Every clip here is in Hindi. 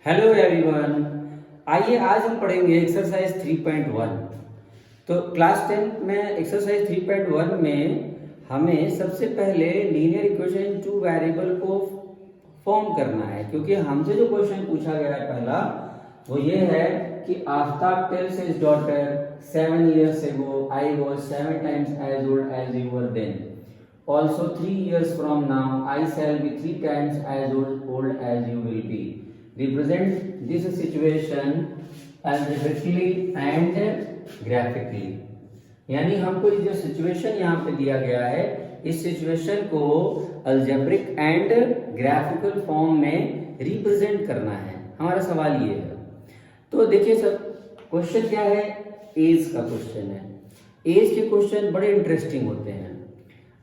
Hello everyone. आइए आज हम पढ़ेंगे एक्सरसाइज 3.1। तो क्लास 10 में एक्सरसाइज 3.1 में हमें सबसे पहले लीनियर इक्वेशन टू वेरिएबल को फॉर्म करना है, क्योंकि हमसे जो क्वेश्चन पूछा गया है पहला वो ये है कि Aftab tales his daughter 7 years ago I was 7 times as old as you were then. Also 3 years from now I shall be 3 times as old as you will be. Represent this situation algebraically and graphically. यानी हमको जो सिचुएशन यहाँ पे दिया गया है इस सिचुएशन को अल्जेब्रिक एंड ग्राफिकल फॉर्म में रिप्रेजेंट करना है। हमारा सवाल ये है। तो देखिए सर, क्वेश्चन क्या है? एज का क्वेश्चन है। एज के क्वेश्चन बड़े इंटरेस्टिंग होते हैं।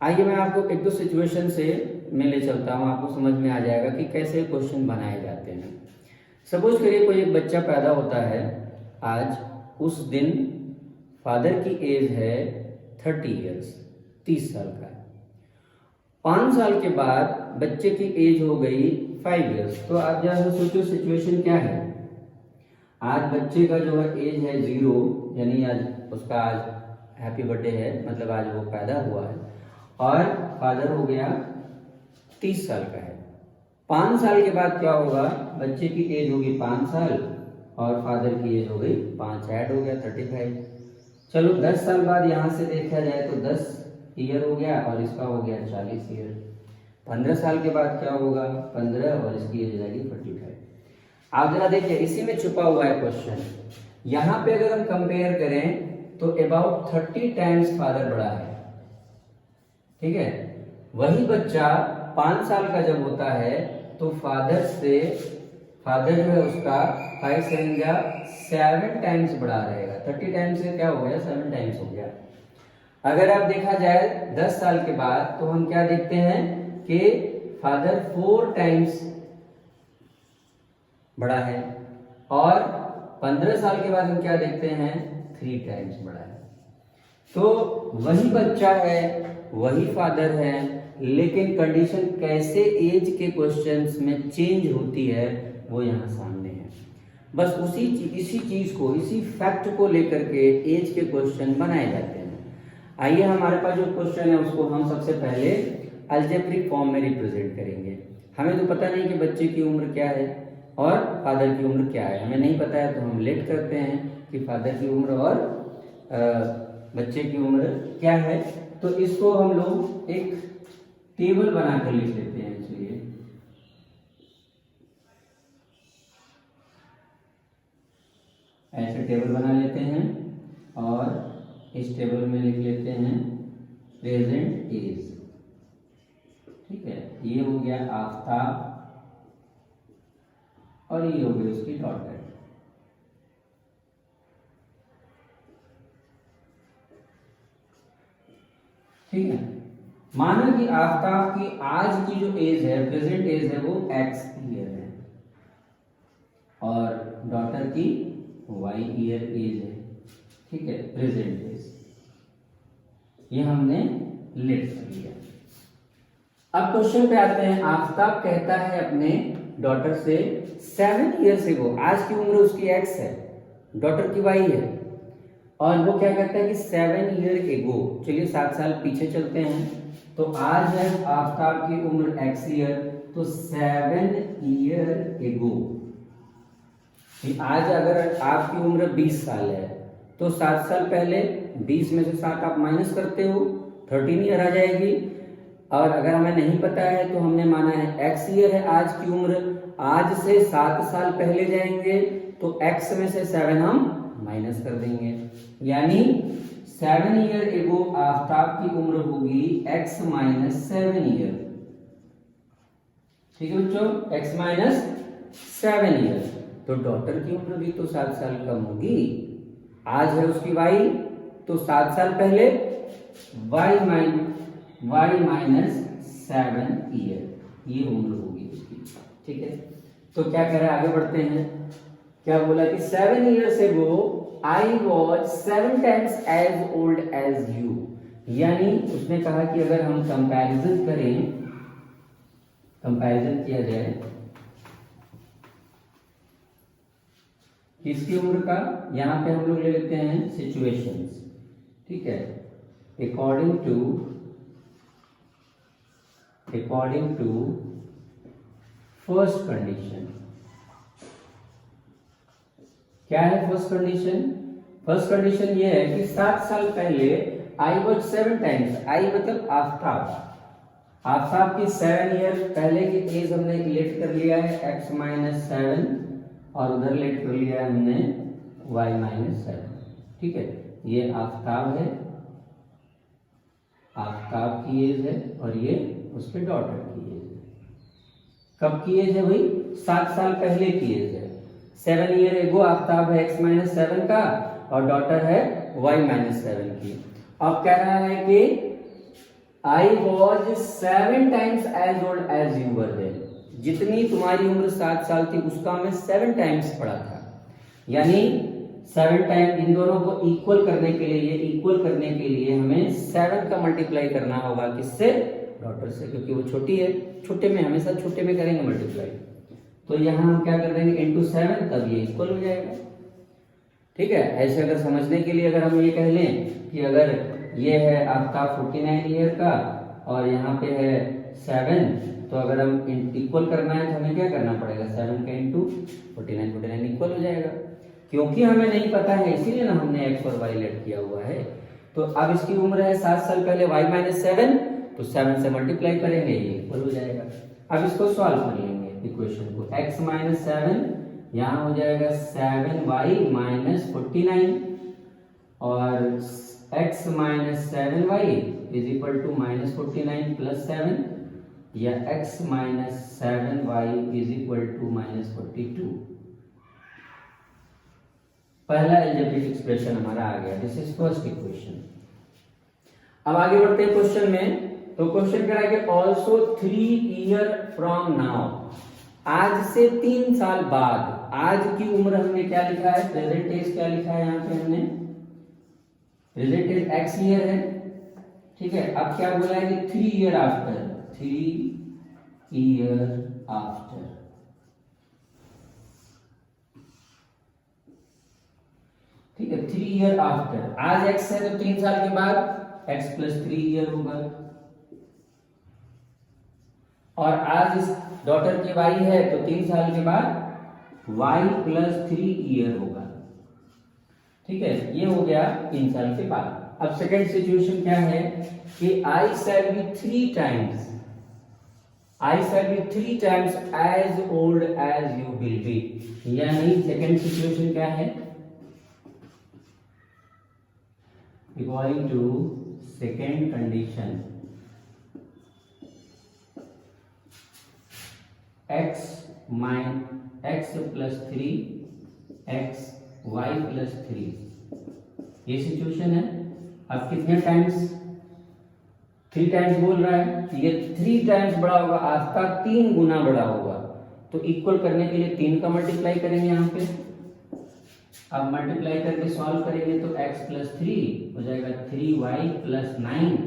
आइए मैं आपको एक दो सिचुएशन से मैं ले चलता हूँ, आपको समझ में आ जाएगा कि कैसे क्वेश्चन बनाए जाते हैं। सपोज करिए कोई एक बच्चा पैदा होता है आज, उस दिन फादर की एज है 30 years, 30 साल का है। 5 साल के बाद बच्चे की एज हो गई 5 years। तो आप जरा सोचो सिचुएशन क्या है। आज बच्चे का जो है एज है 0, यानी आज उसका आज हैप्पी बर्थडे है, मतलब आज वो पैदा हुआ है, और फादर हो गया 30 साल का है। 5 साल के बाद क्या होगा? बच्चे की एज होगी 5 साल और फादर की एज हो गई 5 ऐड हो गया 35। चलो 10 साल बाद यहाँ से देखा जाए तो 10 ईयर हो गया और इसका हो गया 40 ईयर। 15 साल के बाद क्या होगा? 15 और इसकी एज जाएगी 45। आप जरा देखिए, इसी में छुपा हुआ है क्वेश्चन। यहाँ पे अगर हम कंपेयर करें तो अबाउट 30 टाइम्स फादर बड़ा है, ठीक है। वही बच्चा 5 साल का जब होता है तो फादर जो है उसका 5 7 टाइम्स बड़ा रहेगा। 30 टाइम्स से क्या हो गया? 7 टाइम्स हो गया। अगर आप देखा जाए 10 साल के बाद तो हम क्या देखते हैं कि फादर 4 टाइम्स बड़ा है, और 15 साल के बाद हम क्या देखते हैं? 3 टाइम्स बड़ा है। तो वही बच्चा है, वही फादर है, लेकिन कंडीशन कैसे एज के क्वेश्चंस में चेंज होती है वो यहाँ सामने है। बस इसी चीज को, इसी फैक्ट को लेकर के एज के क्वेश्चन बनाए जाते हैं। आइए हमारे पास जो क्वेश्चन है उसको हम सबसे पहले अलजेब्रिक फॉर्म में रिप्रेजेंट करेंगे। हमें तो पता नहीं कि बच्चे की उम्र क्या है और फादर की उम्र क्या है, हमें नहीं पता है, तो हम लेट करते हैं कि फादर की उम्र और बच्चे की उम्र क्या है। तो इसको हम लोग एक टेबल बनाकर लिख लेते हैं। चलिए ऐसे टेबल बना लेते हैं और इस टेबल में लिख लेते हैं प्रेजेंट एज, ठीक है। ये हो गया आफ्ताब और ये हो गई उसकी डॉटर, ठीक है। माना कि आफ्ताब की आज की जो एज है, प्रेजेंट एज है, वो x ईयर है और डॉटर की y ईयर एज है, ठीक है, प्रेजेंट एज। ये हमने लिख लिया। अब क्वेश्चन पे आते हैं। आफ्ताब कहता है अपने डॉटर से 7 years ago, आज की उम्र उसकी x है, डॉटर की y है, और वो क्या कहता है कि 7 year ago। चलिए 7 साल पीछे चलते हैं। तो आज है आफ्ताब की उम्र x ईयर, तो 7 year ago। आज अगर आपकी उम्र 20 साल है तो 7 साल पहले 20 में से 7 आप माइनस करते हो, 13 ईयर आ जाएगी। और अगर हमें नहीं पता है तो हमने माना है x ईयर है आज की उम्र, आज से 7 साल पहले जाएंगे तो x में से 7 हम माइनस कर देंगे, यानी 7 year ago आफ्ताब की उम्र होगी x - 7 ईयर, ठीक है बच्चों, x - 7 ईयर। तो डॉटर की उम्र भी तो 7 साल कम होगी। आज है उसकी y, तो 7 साल पहले y - 7 ईयर, ये उम्र होगी उसकी, ठीक है। तो क्या कह रहा है, आगे बढ़ते हैं। क्या बोला कि 7 years ago I was 7 times as old as you, यानी उसने कहा कि अगर हम कंपैरिजन करें, कंपैरिजन किया जाए किसकी उम्र का, यहाँ पे हम लोग ले लेते हैं सिचुएशंस, ठीक है। अकॉर्डिंग टू फर्स्ट कंडीशन, क्या है फर्स्ट कंडीशन? फर्स्ट कंडीशन ये है कि 7 साल पहले आई वॉज 7 टाइम्स, आई मतलब आफ्ताब, आफ्ताब की 7 ईयर पहले की एज हमने लेट कर लिया है x माइनस 7 और उधर लेट कर लिया है हमने y माइनस 7, ठीक है। ये आफ्ताब है, आफ्ताब की एज है और ये उसके डॉटर की एज है। कब की एज है भाई? 7 साल पहले की एज है। 7 ईयर एगो आफ्ताब है x माइनस 7 का और डॉटर है y माइनस 7 की। अब कह रहा है कि I was 7 times as old as you were then, जितनी तुम्हारी उम्र 7 साल थी उसका मैं 7 टाइम्स पढ़ा था, यानी 7 टाइम इन दोनों को इक्वल करने के लिए, ये इक्वल करने के लिए हमें 7 का मल्टीप्लाई करना होगा, किससे? डॉटर से, क्योंकि वो छोटी है, छोटे में हमेशा छोटे में करेंगे मल्टीप्लाई। तो यहाँ हम क्या कर देंगे इंटू 7, तब ये इक्वल हो जाएगा, ठीक है। ऐसे अगर समझने के लिए अगर हम ये कह लें कि अगर ये है आपका 49 ईयर का और यहाँ पे है 7, तो अगर हम इक्वल करना है तो हमें क्या करना पड़ेगा? 7 का इंटू 49 इक्वल हो जाएगा। क्योंकि हमें नहीं पता है इसीलिए ना हमने x और y लेट किया हुआ है। तो अब इसकी उम्र है 7 साल पहले y माइनस 7, तो 7 से मल्टीप्लाई करेंगे, ये इक्वल हो जाएगा। अब इसको सॉल्व कर लेंगे इक्वेशन को, x माइनस 7 यहाँ हो जाएगा 7y माइनस 49 और x minus 7y is equal to minus 49 plus 7, या x minus 7y is equal to minus 42। पहला एल्जेब्रिक एक्सप्रेशन हमारा आ गया, दिस इज फर्स्ट इक्वेशन। अब आगे बढ़ते हैं क्वेश्चन में। तो क्वेश्चन कह रहा है कि ऑल्सो 3 ईयर फ्रॉम नाउ, आज से 3 साल बाद। आज की उम्र हमने क्या लिखा है? प्रेजेंट एज क्या लिखा है यहाँ पे हमने? प्रेजेंट एज x ईयर है, ठीक है। अब क्या बोला है कि 3 ईयर आफ्टर, 3 ईयर आफ्टर, ठीक है। 3 ईयर आफ्टर, आज x है तो 3 साल के बाद x प्लस 3 ईयर होगा, और आज इस डॉटर की y है तो 3 साल के बाद y प्लस 3 ईयर होगा, ठीक है। ये हो गया 3 साल के बाद। अब सेकंड सिचुएशन क्या है कि I shall be 3 times, I shall be 3 times as old as you will be, यानी सेकंड सिचुएशन क्या है? According to second condition, x plus 3 x y plus 3, ये सिचुएशन है। अब कितने टाइम्स? 3 टाइम्स बोल रहा है, ये 3 टाइम्स बड़ा होगा, आज का 3 गुना बड़ा होगा, तो इक्वल करने के लिए 3 का मल्टीप्लाई करेंगे यहाँ पे। अब मल्टीप्लाई करके सॉल्व करेंगे तो x प्लस 3 हो जाएगा 3y प्लस 9,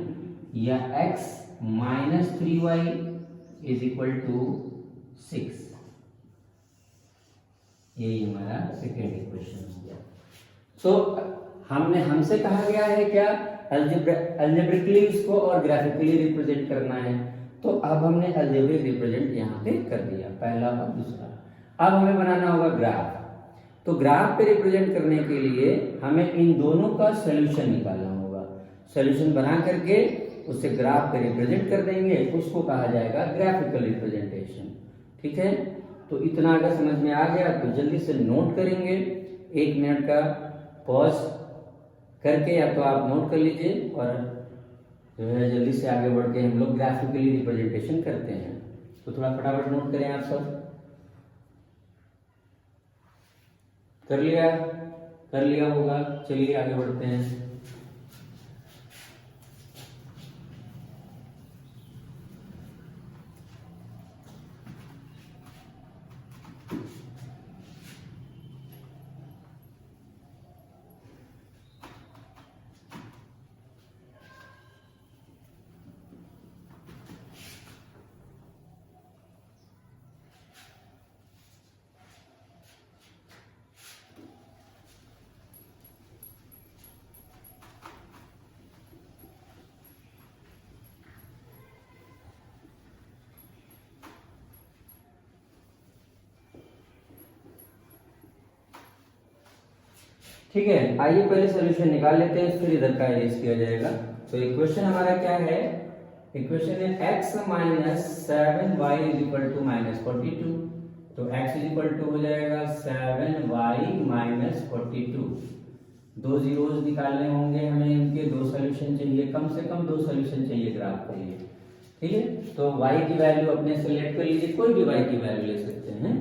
या x minus 3y is equal to 6। यही हमारा सेकेंड इक्वेशन हो गया। सो हमसे कहा गया है क्या? अलजेब्रिकली इसको और ग्राफिकली रिप्रेजेंट करना है, तो अब हमने अलजेब्रिक रिप्रेजेंट यहाँ पे कर दिया, पहला और दूसरा। अब हमें बनाना होगा ग्राफ। तो ग्राफ पे रिप्रेजेंट करने के लिए हमें इन दोनों का सॉल्यूशन निकालना होगा। सॉल्यूशन बना करके उसे ग्राफ पे रिप्रेजेंट कर देंगे, उसको कहा जाएगा ग्राफिकल रिप्रेजेंटेशन, ठीक है। तो इतना अगर समझ में आ गया तो जल्दी से नोट करेंगे, 1 मिनट का पॉज करके या तो आप नोट कर लीजिए, और जो है जल्दी से आगे बढ़ के हम लोग ग्राफिकली रिप्रेजेंटेशन करते हैं। तो थोड़ा फटाफट नोट करें आप सब। कर लिया होगा, चलिए आगे बढ़ते हैं। ठीक है, आइए पहले सोल्यूशन निकाल लेते हैं, फिर इधर का अरेंज किया जाएगा। तो इक्वेशन हमारा क्या है, इक्वेशन है x minus 7y is equal to minus 42। तो x इज इक्वल टू हो जाएगा 7y माइनस 42। दो जीरोस निकालने होंगे हमें, इनके दो सोल्यूशन चाहिए, कम से कम दो सोल्यूशन चाहिए ग्राफ के लिए। ठीक है, तो y की वैल्यू अपने सेलेक्ट कर लीजिए, कोई भी y की वैल्यू ले सकते हैं।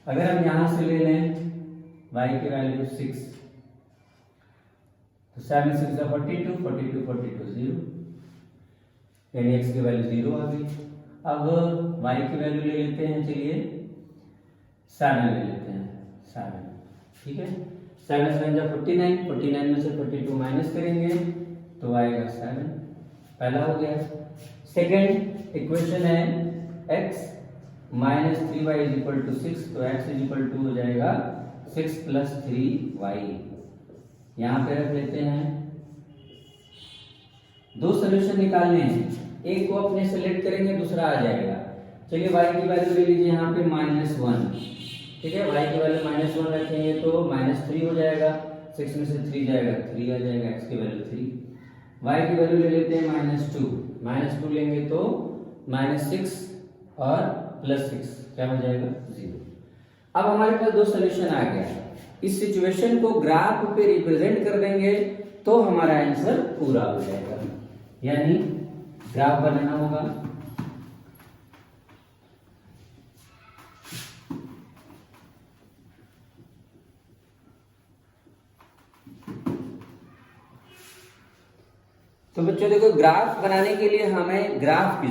अगर हम यहां से ले लें y की वैल्यू 6, तो 7 6 42, 42 42 0, यानी x की वैल्यू 0 आ गई। अब y की वैल्यू ले लेते हैं, चलिए 7 ले लेते हैं, 7। ठीक है, 7 7 जा 49, 49 में से 42 माइनस करेंगे तो आएगा 7, पहला हो गया। सेकेंड इक्वेशन है x minus 3y is equal to 6, तो x इज इक्वल टू हो जाएगा 6 प्लस 3y। यहां पे रख लेते हैं, दो सोल्यूशन निकालने हैं, एक को अपने सेलेक्ट करेंगे, दूसरा आ जाएगा। चलिए y की वैल्यू ले लीजिए यहाँ पे -1। ठीक है, y की वैल्यू -1 रखेंगे तो -3 हो जाएगा, 6 में से 3 जाएगा 3 आ जाएगा, x की वैल्यू 3। y की वैल्यू ले लेते हैं -2 लेंगे तो -6 और +6 क्या हो जाएगा 0। अब हमारे पास दो सोल्यूशन आ गया, इस सिचुएशन को ग्राफ पे रिप्रेजेंट कर देंगे तो हमारा आंसर पूरा हो जाएगा, यानी ग्राफ बनाना होगा। तो बच्चों देखो, ग्राफ बनाने के लिए हमें ग्राफ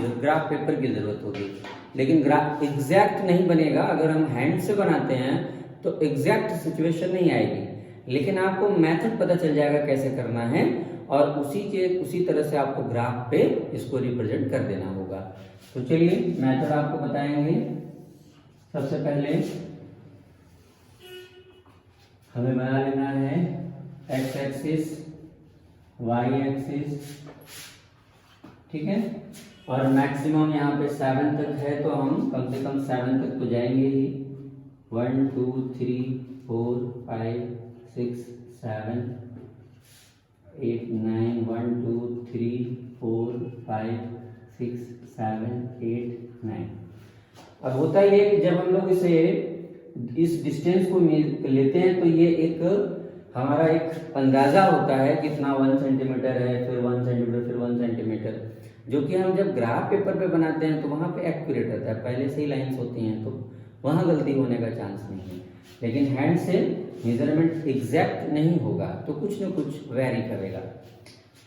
पेपर की जरूरत होगी, लेकिन ग्राफ एग्जैक्ट नहीं बनेगा। अगर हम हैंड से बनाते हैं तो एग्जैक्ट सिचुएशन नहीं आएगी, लेकिन आपको मेथड पता चल जाएगा कैसे करना है, और उसी तरह से आपको ग्राफ पे इसको रिप्रेजेंट कर देना होगा। तो चलिए मेथड आपको बताएंगे। सबसे पहले हमें बना लेना है x एक्सिस, y एक्सिस, ठीक है, और मैक्सिमम यहाँ पे 7 तक है, तो हम कम से कम 7 तक तो जाएंगे ही। 1 2 3 4 5 6 7 8 9 1 2 3 4 5 6 7 8 9। अब होता ये कि जब हम लोग इस डिस्टेंस को लेते हैं तो ये एक हमारा एक अंदाजा होता है कितना 1 सेंटीमीटर है, फिर 1 सेंटीमीटर, फिर 1 सेंटीमीटर, जो कि हम जब ग्राफ पेपर पे बनाते हैं तो वहाँ पे एक्यूरेट रहता है, पहले से ही लाइंस होती हैं तो वहाँ गलती होने का चांस नहीं है। लेकिन हैंड से मेजरमेंट एग्जैक्ट नहीं होगा तो कुछ न कुछ वेरी करेगा।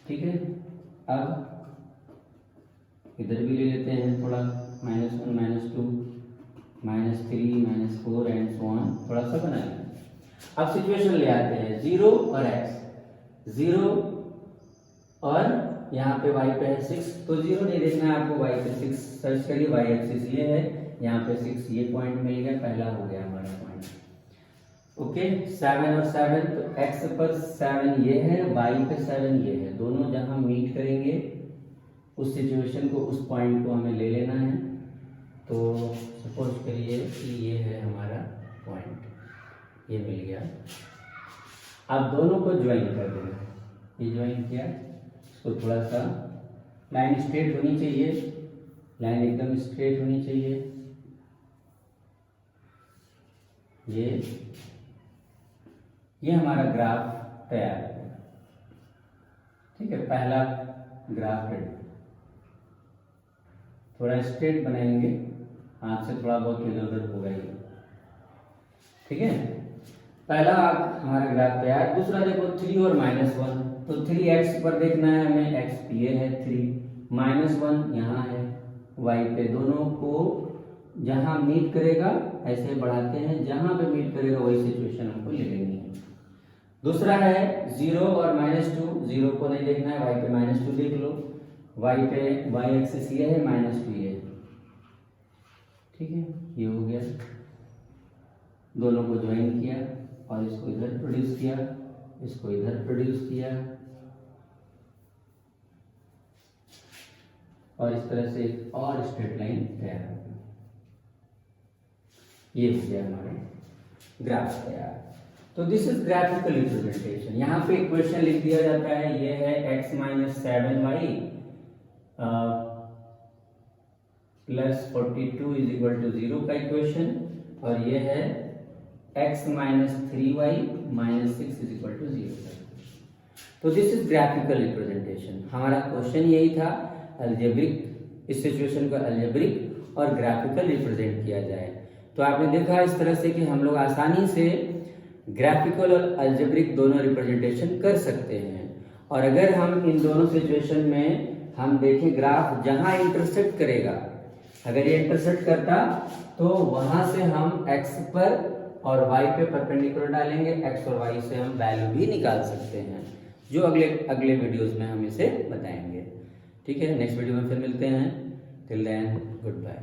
ठीक है, अब इधर भी ले लेते हैं थोड़ा, -1 -2 -3 -4 एंड सो ऑन, थोड़ा सा बना लें। अब सिचुएशन ले आते हैं 0 और x, 0 और यहाँ पे y पे है 6, तो 0 नहीं देखना है आपको, y पे 6 सर्च करिए, y एक्सिस ये है, यहाँ पे 6 ये पॉइंट मिल गया, पहला हो गया हमारा पॉइंट। ओके, 7 और 7, तो x पर 7 ये है, y पे 7 ये है, दोनों जहाँ मीट करेंगे उस सिचुएशन को, उस पॉइंट को हमें ले लेना है। तो सपोज करिए कि ये है हमारा पॉइंट, ये मिल गया। अब दोनों को ज्वाइन कर देना, ये ज्वाइन किया, इसको थोड़ा सा लाइन स्ट्रेट होनी चाहिए, लाइन एकदम स्ट्रेट होनी चाहिए। ये हमारा ग्राफ तैयार है। ठीक है, पहला ग्राफ रेडी। थोड़ा स्ट्रेट बनाएंगे, हाथ से थोड़ा बहुत इधर उधर होगा ही। ठीक है, पहला हमारा ग्राफ तैयार। दूसरा देखो 3 और -1, तो 3x पर देखना है हमें, x ये है 3, -1 यहाँ है y पे, दोनों को जहाँ मीट करेगा ऐसे बढ़ाते हैं, जहाँ पे मीट करेगा वही सिचुएशन हमको ले लेनी है। दूसरा है 0 और -2, 0 को नहीं देखना है, y पे -2 देख लो, y पे y एक्सिस ये है, -2 ये है। ठीक है, ये हो गया, दोनों को ज्वाइन किया और इसको इधर प्रोड्यूस किया, इसको इधर प्रोड्यूस किया, और इस तरह से एक और स्ट्रेट लाइन तैयार हो गई। ये हो गया हमारा ग्राफ तैयार। तो दिस इज ग्राफिकल रिप्रेजेंटेशन। यहाँ पे इक्वेशन लिख दिया जाता है, ये है x minus 7y plus 42 is equal to 0 का इक्वेशन, और ये है x minus 3y minus 6 is equal to 0 का। तो दिस इज ग्राफिकल रिप्रेजेंटेशन। हमारा क्वेश्चन यही था, अलजेब्रिक, इस सिचुएशन को अलजेब्रिक और ग्राफिकल रिप्रेजेंट किया जाए। तो आपने देखा इस तरह से कि हम लोग आसानी से ग्राफिकल और अलजेब्रिक दोनों रिप्रेजेंटेशन कर सकते हैं। और अगर हम इन दोनों सिचुएशन में हम देखें ग्राफ जहां इंटरसेक्ट करेगा, अगर ये इंटरसेक्ट करता तो वहां से हम x पर और y पे परपेंडिकुलर डालेंगे, x और y से हम वैल्यू भी निकाल सकते हैं, जो अगले वीडियोस में हम इसे बताएंगे। ठीक है, नेक्स्ट वीडियो में फिर मिलते हैं। Till then good bye.